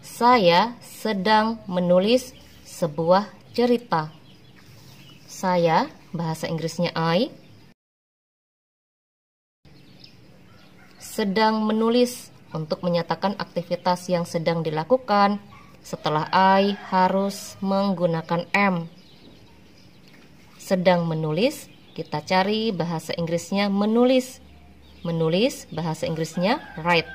Saya sedang menulis sebuah cerita. Saya, bahasa Inggrisnya I, sedang menulis untuk menyatakan aktivitas yang sedang dilakukan. Setelah I harus menggunakan am. Sedang menulis, kita cari bahasa Inggrisnya menulis. Menulis, bahasa Inggrisnya write.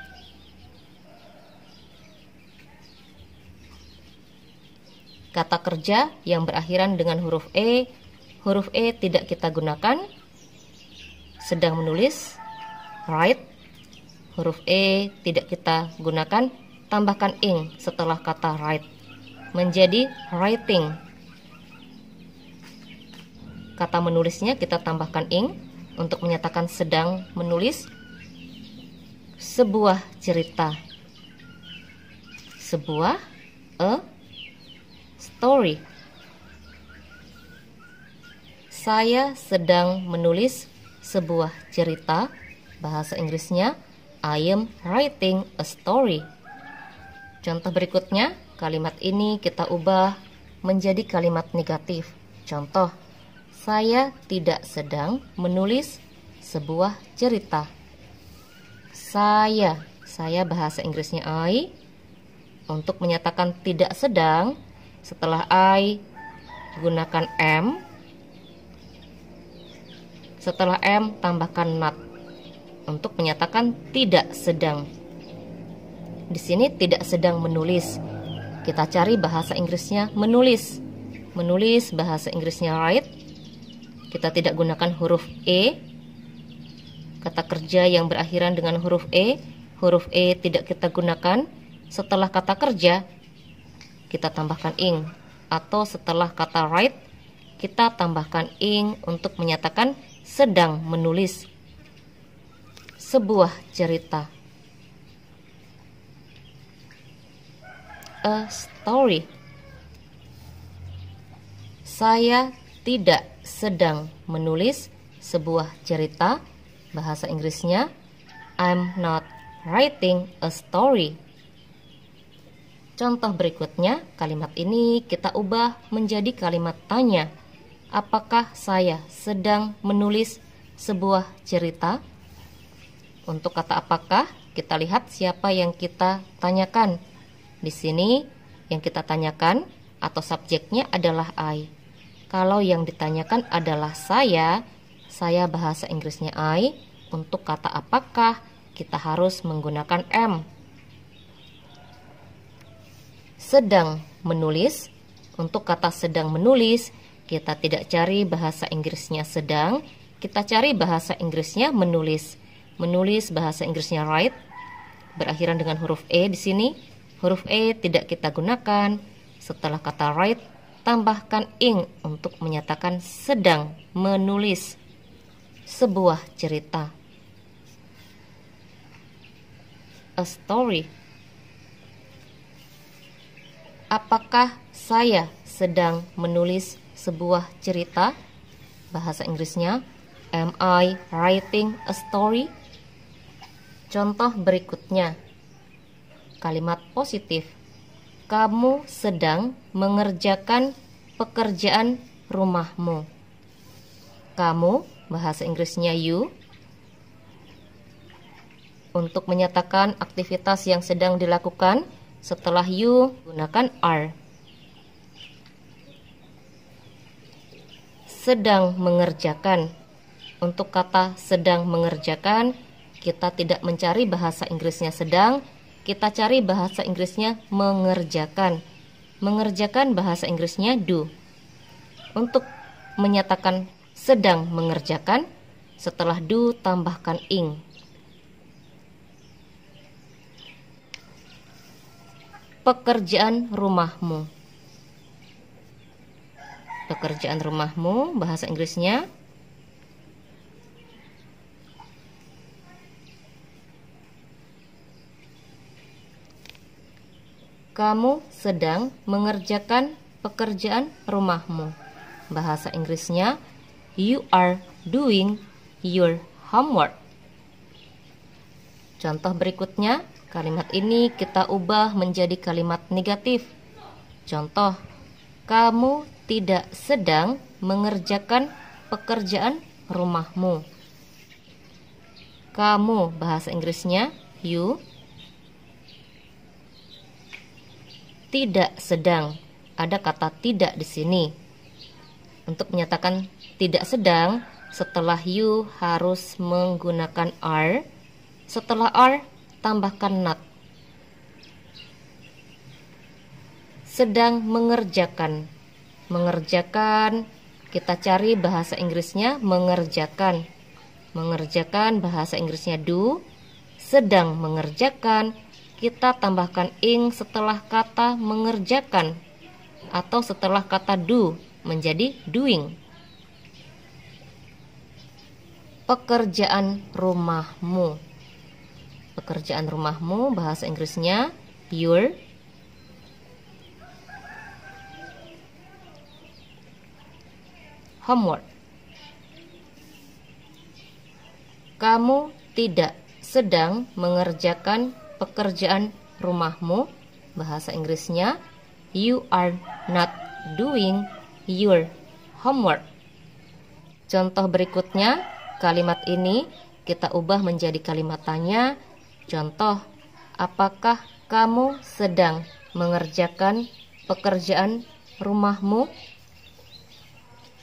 Kata kerja yang berakhiran dengan huruf E tidak kita gunakan. Sedang menulis, write. Huruf E tidak kita gunakan, tambahkan ing setelah kata write, menjadi writing. Kata menulisnya kita tambahkan ing untuk menyatakan sedang menulis sebuah cerita. Sebuah, a story. Saya sedang menulis sebuah cerita. Bahasa Inggrisnya I am writing a story. Contoh berikutnya, kalimat ini kita ubah menjadi kalimat negatif. Contoh, saya tidak sedang menulis sebuah cerita. Saya bahasa Inggrisnya I. Untuk menyatakan tidak sedang, setelah I gunakan am. Setelah am tambahkan not untuk menyatakan tidak sedang. Di sini tidak sedang menulis. Kita cari bahasa Inggrisnya menulis. Menulis bahasa Inggrisnya write. Kita tidak gunakan huruf E. Kata kerja yang berakhiran dengan huruf E tidak kita gunakan. Setelah kata kerja kita tambahkan ing, atau setelah kata write kita tambahkan ing untuk menyatakan sedang menulis sebuah cerita. A story. Saya tidak sedang menulis sebuah cerita. Bahasa Inggrisnya I'm not writing a story. Contoh berikutnya, kalimat ini kita ubah menjadi kalimat tanya. Apakah saya sedang menulis sebuah cerita? Untuk kata apakah, kita lihat siapa yang kita tanyakan. Di sini yang kita tanyakan atau subjeknya adalah I. Kalau yang ditanyakan adalah saya bahasa Inggrisnya I. Untuk kata apakah, kita harus menggunakan am. Sedang menulis. Untuk kata sedang menulis, kita tidak cari bahasa Inggrisnya sedang, kita cari bahasa Inggrisnya menulis. Menulis bahasa Inggrisnya write, berakhiran dengan huruf E di sini. Huruf E tidak kita gunakan. Setelah kata write, tambahkan ing untuk menyatakan sedang menulis sebuah cerita. A story. Apakah saya sedang menulis sebuah cerita? Bahasa Inggrisnya, am I writing a story? Contoh berikutnya, kalimat positif. Kamu sedang mengerjakan pekerjaan rumahmu. Kamu, bahasa Inggrisnya you. Untuk menyatakan aktivitas yang sedang dilakukan, setelah you gunakan are. Sedang mengerjakan. Untuk kata sedang mengerjakan, kita tidak mencari bahasa Inggrisnya sedang, kita cari bahasa Inggrisnya mengerjakan. Mengerjakan bahasa Inggrisnya do. Untuk menyatakan sedang mengerjakan, setelah do tambahkan ing. Pekerjaan rumahmu. Pekerjaan rumahmu, bahasa Inggrisnya kamu sedang mengerjakan pekerjaan rumahmu. Bahasa Inggrisnya you are doing your homework. Contoh berikutnya, Kalimat ini kita ubah menjadi kalimat negatif. Contoh, kamu tidak sedang mengerjakan pekerjaan rumahmu. Kamu bahasa Inggrisnya you. Tidak sedang, ada kata tidak di sini. Untuk menyatakan tidak sedang, setelah you harus menggunakan are. Setelah are, tambahkan not. Sedang mengerjakan. Mengerjakan, kita cari bahasa Inggrisnya mengerjakan. Mengerjakan bahasa Inggrisnya do. Sedang mengerjakan, kita tambahkan ing setelah kata mengerjakan atau setelah kata do menjadi doing. Pekerjaan rumahmu. Pekerjaan rumahmu bahasa Inggrisnya your. Homework. Kamu tidak sedang mengerjakan pekerjaan rumahmu bahasa Inggrisnya you are not doing your homework. Contoh berikutnya, kalimat ini kita ubah menjadi kalimat tanya. Contoh, apakah kamu sedang mengerjakan pekerjaan rumahmu?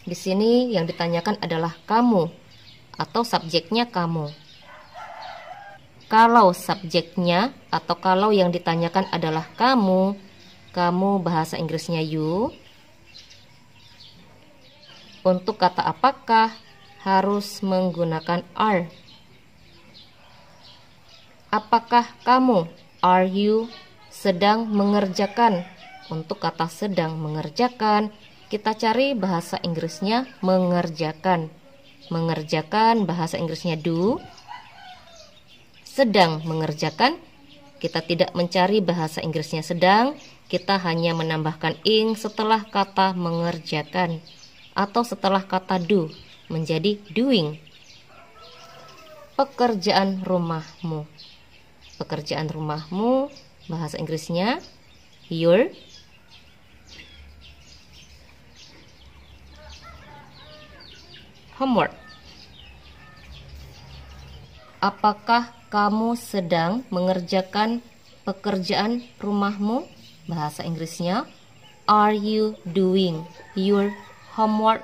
Di sini yang ditanyakan adalah kamu atau subjeknya kamu. Kalau subjeknya atau kalau yang ditanyakan adalah kamu bahasa Inggrisnya you. Untuk kata apakah harus menggunakan are. Apakah kamu, are you, sedang mengerjakan? Untuk kata sedang mengerjakan, kita cari bahasa Inggrisnya mengerjakan. Mengerjakan bahasa Inggrisnya do. Sedang mengerjakan, kita tidak mencari bahasa Inggrisnya sedang, kita hanya menambahkan ing setelah kata mengerjakan atau setelah kata do menjadi doing. Pekerjaan rumahmu. Pekerjaan rumahmu bahasa Inggrisnya your. Homework. Apakah kamu sedang mengerjakan pekerjaan rumahmu? Bahasa Inggrisnya, are you doing your homework?